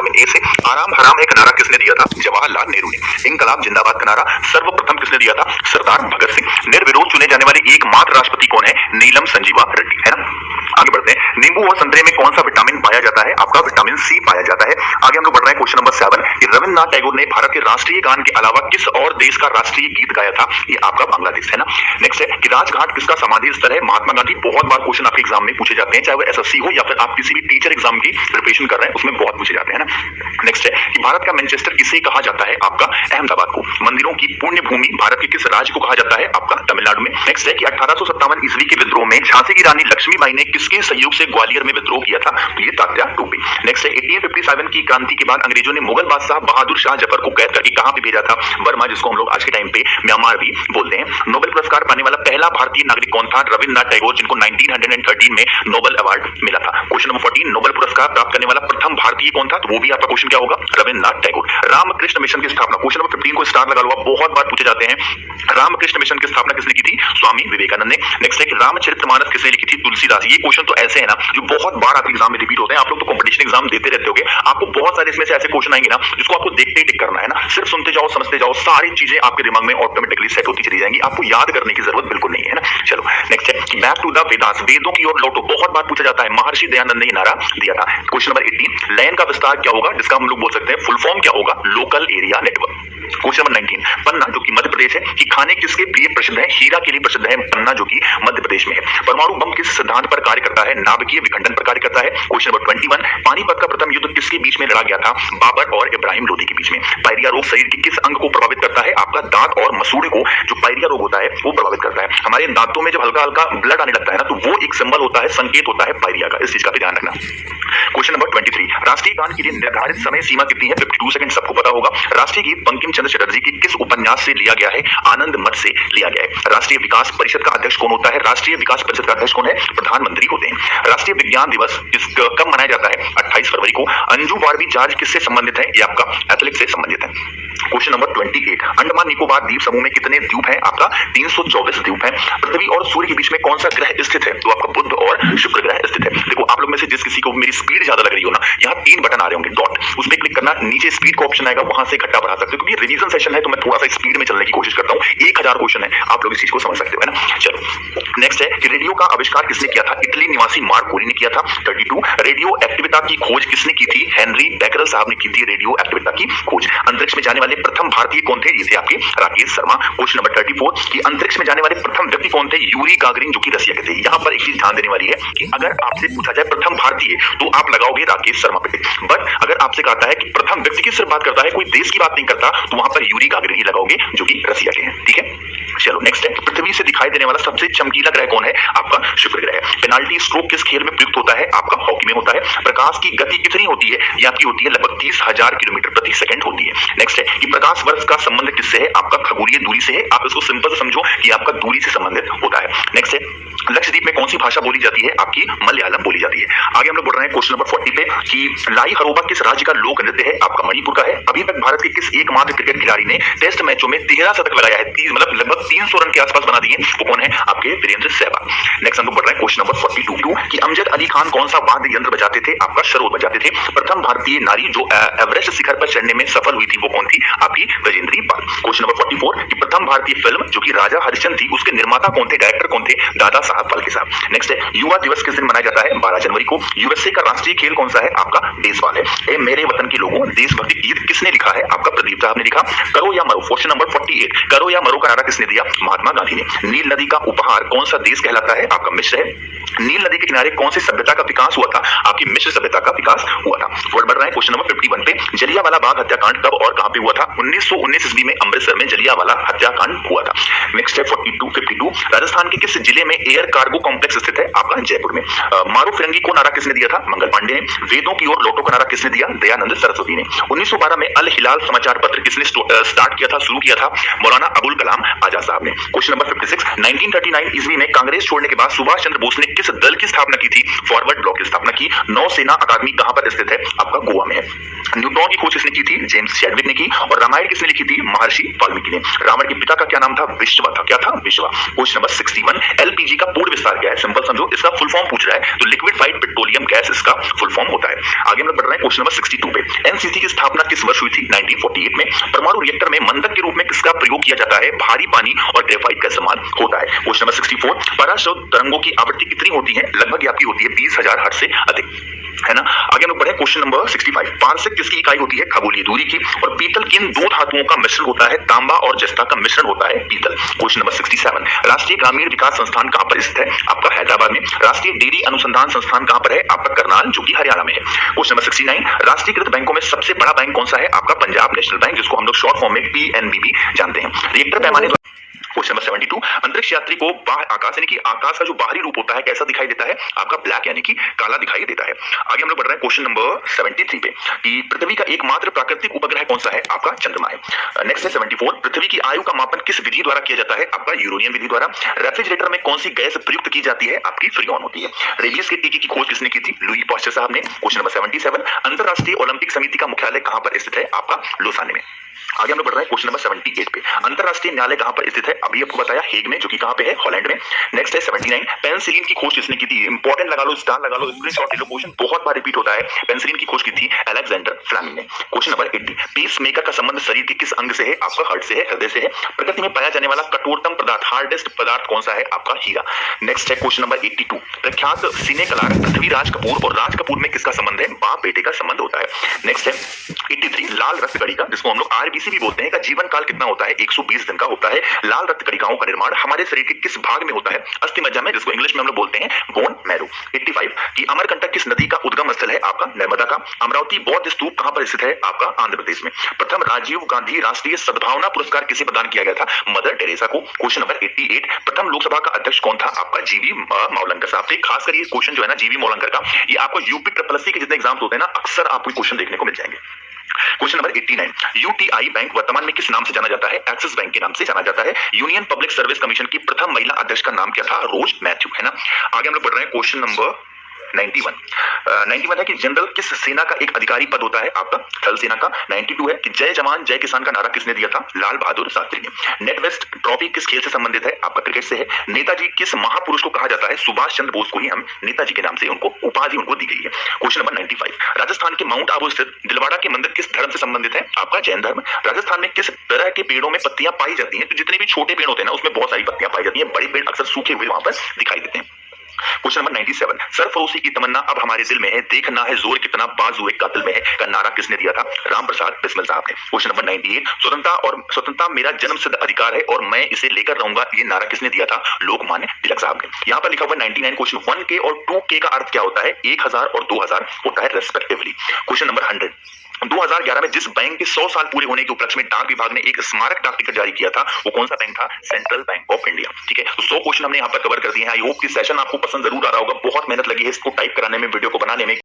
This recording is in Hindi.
विटामिन ए से। आराम हराम है का नारा किसने दिया था? जवाहरलाल नेहरू ने। इंकलाब जिंदाबाद का नारा सर्वप्रथम किसने दिया था? सरदार भगत सिंह। निर्विरोध चुने जाने वाले एकमात्र राष्ट्रपति कौन है? नीलम संजीवा रेड्डी, है ना। आगे बढ़ते हैं। नींबू और संतरे में कौन सा विटामिन पाया जाता है? आपका विटामिन सी पाया जाता है। आगे हम लोग बढ़ रहे हैं क्वेश्चन नंबर 7 कि रविन्द्रनाथ टैगोर ने भारत के राष्ट्रीय गान के अलावा किस और देश का राष्ट्रीय गीत गाया था? ये आपका बांग्लादेश, है ना। नेक्स्ट है कि राजघाट किसका समाधि स्थल है? महात्मा गांधी। बहुत बार क्वेश्चन आपके एग्जाम में पूछे जाते हैं, चाहे वो एसएससी हो या फिर आप किसी भी टीचर एग्जाम की प्रिपरेशन कर रहे हैं, उसमें बहुत पूछे जाते हैं ना। नेक्स्ट है कि भारत का मैनचेस्टर किसे कहा जाता है? आपका अहमदाबाद को। मंदिरों की पुण्य भूमि भारत के किस राज्य को कहा जाता है? आपका तमिलनाडु में। नेक्स्ट है कि 1857 ईस्वी के विद्रोह में झांसी की रानी लक्ष्मीबाई ने किसके सहयोग से ग्वालियर में विद्रोह किया था? तो ये तात्या टोपे। नेक्स्ट है 1857 की क्रांति के बाद अंग्रेजों ने मुगल बादशाह बहादुर शाह जफर को कैद करके कहां पे भेजा था? बर्मा, जिसको हम लोग आज के टाइम पे म्यांमार भी बोलते हैं। नोबेल पुरस्कार पाने वाला पहला भारतीय नागरिक कौन था? रविन्द्रनाथ टैगोर, जिनको 1913 में नोबेल अवार्ड मिला था। क्वेश्चन नंबर 14 नोबेल पुरस्कार प्राप्त करने वाला प्रथम भारतीय कौन था? तो वो भी आपका क्वेश्चन क्या होगा? रविन्द्रनाथ टैगोर। रामकृष्ण मिशन की स्थापना, क्वेश्चन नंबर 15 को स्टार लगा हुआ, बहुत बार पूछे जाते हैं। रामकृष्ण मिशन की स्थापना किसने की थी? स्वामी विवेकानंद ने। नेक्स्ट है कि रामचरितमानस किसने लिखी थी? तुलसीदास। ये क्वेश्चन तो ऐसे है ना जो बहुत बार आपके एग्जाम में रिपीट होते हैं। आप लोग तो कंपटीशन एग्जाम देते रहते होगे, आपको बहुत सारे इसमें से ऐसे क्वेश्चन आएंगे ना जिसको आपको देखते ही टिक करना है ना। सिर्फ सुनते जाओ, समझते जाओ, सारी चीजें आपके दिमाग में ऑटोमेटिकली सेट होती चली जाएंगी, आपको याद करने की जरूरत बिल्कुल नहीं है ना। चलो नेक्स्ट है बैक टू द वेदास, वेदों की ओर लौटो, बहुत बार पूछा जाता है। महर्षि दयानंद ने ये नारा दिया था। क्वेश्चन नंबर 18 लैन का विस्तार क्या होगा? जिसका हम लोग बोल सकते हैं फुल फॉर्म क्या होगा? Local area network. Question number 19 पन्ना, जो कि मध्य प्रदेश है, कि खाने किसके लिए प्रसिद्ध है? हीरा के लिए प्रसिद्ध है पन्ना, जो कि मध्य प्रदेश में है। परमाणु बम किस सिद्धांत पर कार्य करता है? नाभिकीय विखंडन पर कार्य करता है। क्वेश्चन नंबर 21 पानीपत का प्रथम युद्ध किसके बीच में लड़ा गया था? बाबर और इब्राहिम लोदी के बीच में। पायरिया रोग शरीर के किस अंग को प्रभावित करता है? आपका दांत और मसूड़े को जो पायरिया रोग होता है वो प्रभावित करता है। हमारे दांतों में जब हल्का हल्का ब्लड आने लगता है ना, तो वो एक सिंबल होता है, संकेत होता है पायरिया का। इस चीज का भी ध्यान रखना। क्वेश्चन नंबर 23 राष्ट्रीय गान के लिए निर्धारित समय सीमा कितनी है? 52 सेकंड, सबको पता होगा। राष्ट्रीय गीत बंकिम चंद्र चटर्जी की किस उपन्यास से लिया गया है? आनंद मठ से लिया गया है। राष्ट्रीय विकास परिषद का अध्यक्ष कौन होता है? राष्ट्रीय विकास परिषद का अध्यक्ष कौन है? प्रधानमंत्री होते हैं। राष्ट्रीय विज्ञान दिवस कब मनाया जाता है? 28 फरवरी को। अंजू बारबी जॉर्ज किससे संबंधित है? ये आपका एथलेटिक्स से संबंधित है। क्वेश्चन नंबर 28 अंडमान निकोबार द्वीप समूह में कितने द्वीप हैं? आपका 324 द्वीप हैं। पृथ्वी और सूर्य के बीच में कौन सा ग्रह स्थित है? तो आपका बुध और शुक्र ग्रह स्थित है। देखो आप लोग में से जिस किसी को मेरी स्पीड ज्यादा लग रही हो ना, यहाँ 3 बटन आ रहे होंगे डॉट, उस पर क्लिक करना, नीचे स्पीड का ऑप्शन आएगा, वहां से घटा बढ़ा सकते हो। क्योंकि रिवीजन सेशन है तो मैं थोड़ा सा स्पीड में चलने की कोशिश करता हूँ। 1000 क्वेश्चन है, आप लोग इस चीज को समझ सकते हो, है ना। चलो नेक्स्ट है कि रेडियो का आविष्कार किसने किया था? इटली निवासी मार्क कोरी ने किया था। 32 रेडियो एक्टिविटा की खोज किसने की थी? हेनरी बैकरल साहब ने की थी रेडियो एक्टिविटा की खोज। अंतरिक्ष में जाने वाले प्रथम भारतीय कौन थे? ये थे आपके राकेश शर्मा। क्वेश्चन नंबर 34 कि अंतरिक्ष में जाने वाले प्रथम व्यक्ति कौन थे? यूरी गागरिन, जो कि रसिया के थे। यहाँ पर एक चीज ध्यान देने वाली है कि अगर आपसे पूछा जाए प्रथम भारतीय तो आप लगाओगे राकेश शर्मा पे, बट अगर आपसे कहता है कि प्रथम व्यक्ति की सिर्फ बात करता है, कोई देश की बात नहीं करता, तो वहां पर यूरी गागरिन ही लगाओगे, जो कि रसिया के हैं। ठीक है, चलो नेक्स्ट है पृथ्वी से दिखाई देने वाला सबसे चमकीला ग्रह कौन है? आपका शुक्र ग्रह है। पेनाल्टी स्ट्रोक किस खेल में प्रयुक्त होता है? आपका हॉकी में होता है। प्रकाश की गति कितनी होती है? ये आपकी होती है लगभग 30,000 किलोमीटर प्रति सेकंड होती है। नेक्स्ट है कि प्रकाश वर्ष का संबंध किससे है? आपका खगोलीय दूरी से है। आप इसको सिंपल से समझो कि आपका दूरी से संबंधित होता है। नेक्स्ट है लक्षद्वीप में कौन सी भाषा बोली जाती है? आपकी मलयालम बोली जाती है। आगे हम लोग बढ़ रहे हैं क्वेश्चन नंबर 40 पे कि लाई हरोबा किस राज्य का लोक नृत्य है? आपका मणिपुर का है। अभी तक भारत के किस एकमात्र क्रिकेट खिलाड़ी ने टेस्ट मैचों में 13 शतक लगाया है? 30 मतलब लगभग 300 रन के आसपास बना दिए, वो कौन है? आपके वीरेंद्र सहवाग। नेक्स्ट हम लोग बढ़ रहे हैं क्वेश्चन नंबर 42 कि अमजद अली खान कौन सा वाद्य यंत्र बजाते थे? आपका सरोद बजाते थे। प्रथम भारतीय नारी जो एवरेस्ट शिखर पर चढ़ने में सफल हुई थी वो कौन थी? आपकी ब्रजेंद्री पाल। क्वेश्चन नंबर 44 कि प्रथम भारतीय फिल्म जो कि राजा हरिश्चंद्र थी उसके निर्माता कौन थे? डायरेक्टर कौन थे? दादा साहब फाल्के साहब। नेक्स्ट है युवा दिवस किस दिन मनाया जाता है? 12 जनवरी को। यूएसए का राष्ट्रीय खेल कौन सा है? आपका बेसबॉल है। ए मेरे वतन के लोगों देशभक्ति गीत किसने लिखा है? आपका प्रदीप साहब ने लिखा। करो या मरो, क्वेश्चन नंबर 48 करो या मरो का नारा किसने दिया? महात्मा गांधी ने। नील नदी का उपहार कौन सा देश कहलाता है? आपका मिस्र है। नील नदी के किनारे कौन सी सभ्यता का विकास हुआ था? आपकी मिस्र सभ्यता का विकास हुआ था। बढ़ रहा है क्वेश्चन नंबर 51 पे जलियांवाला बाग हत्याकांड कब और कहां पे हुआ था? 1919 ईस्वी में अमृतसर में जलियांवाला हत्याकांड हुआ था। नेक्स्ट है 52 राजस्थान के किस जिले में एयर कार्गो कॉम्प्लेक्स स्थित है? आपका जयपुर में। मारो फिरंगी को नारा किसने दिया था? मंगल पांडे ने। वेदों की ओर लौटो का नारा किसने दिया? दयानंद सरस्वती ने। 1912 में अल हिलाल समाचार पत्र किसने स्टार्ट किया था, शुरू किया था? मौलाना अबुल कलाम आजाद साहब ने। क्वेश्चन नंबर 56 1939 ईस्वी में कांग्रेस छोड़ने के बाद सुभाष चंद्र बोस ने किस दल की स्थापना की थी? फॉरवर्ड ब्लॉक की स्थापना की। नौसेना अकादमी कहां पर स्थित है? आपका गोवा में है। न्यूट्रॉन की खोज किसने की थी? जेम्स चैडविक ने की। और रामायण किसने लिखी थी? महर्षि वाल्मीकि ने। रावण के पिता का क्या नाम था? विश्वा था। क्या था? विश्वा। क्वेश्चन नंबर 61, एलपीजी का पूर्ण विस्तार क्या है? सिंपल समझो, इसका फुल फॉर्म पूछ रहा है तो लिक्विफाइड पेट्रोलियम गैस इसका फुल फॉर्म होता है। आगे हम लोग बढ़ रहे हैं क्वेश्चन नंबर 62 पे। एनसीसी की स्थापना किस वर्ष हुई थी? 1948 में। परमाणु रिएक्टर में मंदक के रूप में किसका प्रयोग किया जाता है? भारी पानी और ग्रेफाइट का इस्तेमाल होता है। क्वेश्चन नंबर 64, पराशोध तरंगों की आवृत्ति कितनी होती है? लगभग आपकी होती है 20,000 हर्ट्ज से अधिक, है ना। आगे हम लोग बढ़े क्वेश्चन नंबर 65, पारसेक किसकी इकाई होती है? खगोलीय दूरी की। और पीतल किन दो धातुओं का मिश्रण होता है? तांबा और जस्ता का मिश्रण होता है पीतल। क्वेश्चन नंबर 67, राष्ट्रीय ग्रामीण विकास संस्थान कहां पर स्थित है? आपका हैदराबाद में। राष्ट्रीय डेयरी अनुसंधान संस्थान कहां पर है? आपका करनाल, जो कि हरियाणा में है। क्वेश्चन नंबर 69, राष्ट्रीयकृत बैंकों में सबसे बड़ा बैंक कौन सा है? आपका पंजाब नेशनल बैंक, जिसको हम लोग शॉर्ट फॉर्म में पीएनबी भी जानते हैं। रिएक्टर पैमाने। क्वेश्चन नंबर 72, अंतरिक्ष यात्री को आकाश यानी कि आकाश का जो बाहरी रूप होता है कैसा दिखाई देता है? आपका ब्लैक यानी कि काला दिखाई देता है। आगे हम लोग बढ़ रहे हैं क्वेश्चन नंबर 73 पे कि पृथ्वी का एकमात्र प्राकृतिक उपग्रह कौन सा है? आपका चंद्रमा है। नेक्स्ट है 74, पृथ्वी की आयु का मापन किस विधि द्वारा किया जाता है? आपका यूरेनियम विधि द्वारा। रेफ्रिजरेटर में कौन सी गैस प्रयुक्त की जाती है? आपकी फ्रीऑन होती है। रेबीज के टीके की खोज किसने की थी? लुई पास्चर साहब ने। क्वेश्चन नंबर 77, अंतरराष्ट्रीय ओलंपिक समिति का मुख्यालय कहां पर स्थित है? आपका लोसाने में। आगे हम लोग बढ़ रहे हैं क्वेश्चन नंबर 78 पे, अंतरराष्ट्रीय न्यायालय कहां पर स्थित है? अभी आपको बताया हेग में, जो कि कहां पे है? हॉलैंड में। नेक्स्ट है 79, पेनिसिलिन की खोज किसने की थी? इंपॉर्टेंट लगा लो, स्टार लगा लो, स्क्रीनशॉट ले लो, क्वेश्चन बहुत बार रिपीट होता है। पेनिसिलिन की खोज की थी अलेक्जेंडर फ्लेमिंग ने। क्वेश्चन नंबर 80, पीस मेकर का संबंध शरीर के किस अंग से है? आपका हार्ट से है, हृदय से है। प्रकृति में पाया जाने वाला कठोरतम पदार्थ, हार्डेस्ट पदार्थ कौन सा है? आपका हीरा। नेक्स्ट है क्वेश्चन नंबर 82, प्रख्यात सिने कलाकार पृथ्वीराज कपूर और राज कपूर में किसका संबंध है? बाप बेटे का संबंध होता है। नेक्स्ट है 83, लाल रक्त कणिका, जिसको हम लोग आरबीसी भी बोलते हैं, का जीवन काल कितना होता है? 120 दिन का होता है। लाल रक्त कणिकाओं का निर्माण हमारे शरीर के किस भाग में होता है? अस्थि मज्जा में, जिसको इंग्लिश में हम लोग बोलते हैं बोन मैरो। 85, कि अमरकंटक किस नदी का उद्गम स्थल है? आपका नर्मदा का। अमरावती बौद्ध स्तूप कहां पर स्थित है? आपका आंध्र प्रदेश में। प्रथम राजीव गांधी राष्ट्रीय सद्भावना पुरस्कार किसे प्रदान किया गया था? मदर टेरेसा को। क्वेश्चन नंबर 88, प्रथम लोकसभा का अध्यक्ष कौन था? आपका जीवी मौलंकर साहब थे। खास कर ये क्वेश्चन जो है ना जीवी मौलंकर का, ये आपको यूपी ट्रिपल के जितने एग्जाम होते हैं ना, अक्सर आपको क्वेश्चन देखने को मिल जाएंगे। क्वेश्चन नंबर 89, यूटीआई बैंक वर्तमान में किस नाम से जाना जाता है? एक्सिस बैंक के नाम से जाना जाता है। यूनियन पब्लिक सर्विस कमीशन की प्रथम महिला अध्यक्ष का नाम क्या था? रोज मैथ्यू, है ना। आगे हम लोग बढ़ रहे हैं क्वेश्चन नंबर 91 है कि जनरल किस सेना का एक अधिकारी पद होता है? आपका थल सेना का। 92 है कि जय जवान जय किसान का नारा किसने दिया था? लाल बहादुर शास्त्री ने। नेटवेस्ट ट्रॉफी किस खेल से संबंधित है? आपका क्रिकेट से है। नेताजी किस महापुरुष को कहा जाता है? सुभाष चंद्र बोस को ही हम नेताजी के नाम से उनको उपाधि उनको दी गई है। क्वेश्चन नंबर 95, राजस्थान के माउंट आबू स्थित दिलवाड़ा के मंदिर किस धर्म से संबंधित है? आपका जैन धर्म। राजस्थान में किस तरह के पेड़ों में पत्तियां पाई जाती हैं? तो जितने भी छोटे पेड़ होते हैं ना, उसमें बहुत सारी पत्तियां पाई जाती हैं, बड़े पेड़ अक्सर सूखे हुए वहां पर दिखाई देते हैं। क्वेश्चन नंबर 97, सरफरोशी की तमन्ना अब हमारे दिल में है, देखना है जोर कितना बाजू एक कातिल में है का नारा किसने दिया था? राम प्रसाद बिस्मिल साहब ने। क्वेश्चन नंबर 98, स्वतंत्रता मेरा जन्म सिद्ध अधिकार है और मैं इसे लेकर रहूंगा, ये नारा किसने दिया था? लोकमान्य तिलक साहब ने। यहाँ पर लिखा हुआ 99, क्वेश्चन 1K और 2K का अर्थ क्या होता है? 1000 और 2000 होता है रेस्पेक्टिवली। क्वेश्चन नंबर 100, 2011 में जिस बैंक के 100 साल पूरे होने के उपलक्ष्य में डाक विभाग ने एक स्मारक डाक टिकट जारी किया था, वो कौन सा बैंक था? Central bank of India. ठीक है, तो 100 क्वेश्चन हमने यहाँ पर कवर कर दिए हैं। आई होप कि सेशन आपको पसंद जरूर आ रहा होगा। बहुत मेहनत लगी है इसको टाइप कराने में, वीडियो को बनाने में।